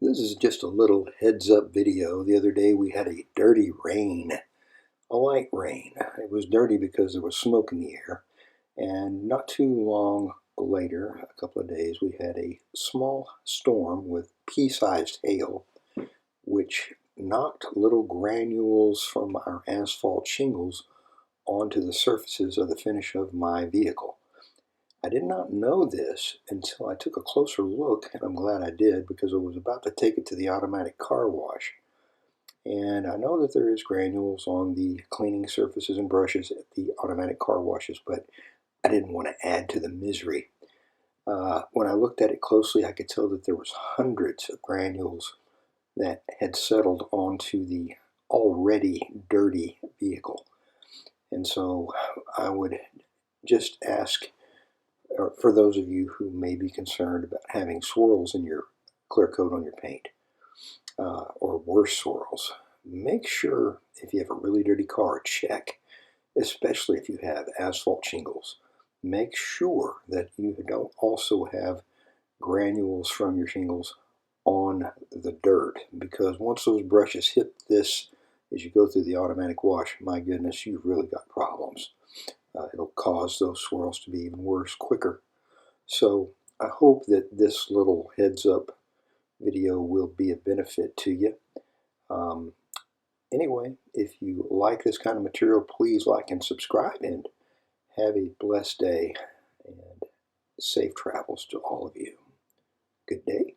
This is just a little heads up video. The other day we had a dirty rain, a light rain. It was dirty because there was smoke in the air. And not too long later, a couple of days, we had a small storm with pea-sized hail, which knocked little granules from our asphalt shingles onto the surfaces of the finish of my vehicle. I did not know this until I took a closer look, and I'm glad I did because I was about to take it to the automatic car wash. And I know that there is granules on the cleaning surfaces and brushes at the automatic car washes, but I didn't want to add to the misery. When I looked at it closely, I could tell that there was hundreds of granules that had settled onto the already dirty vehicle. And so I would just ask, for those of you who may be concerned about having swirls in your clear coat on your paint, or worse swirls, make sure if you have a really dirty car, check, especially if you have asphalt shingles. Make sure that you don't also have granules from your shingles on the dirt, because once those brushes hit this as you go through the automatic wash, my goodness, you've really got problems. It'll cause those swirls to be even worse quicker. So I hope that this little heads up video will be a benefit to you. Anyway, if you like this kind of material, please like and subscribe, and have a blessed day and safe travels to all of you. Good day.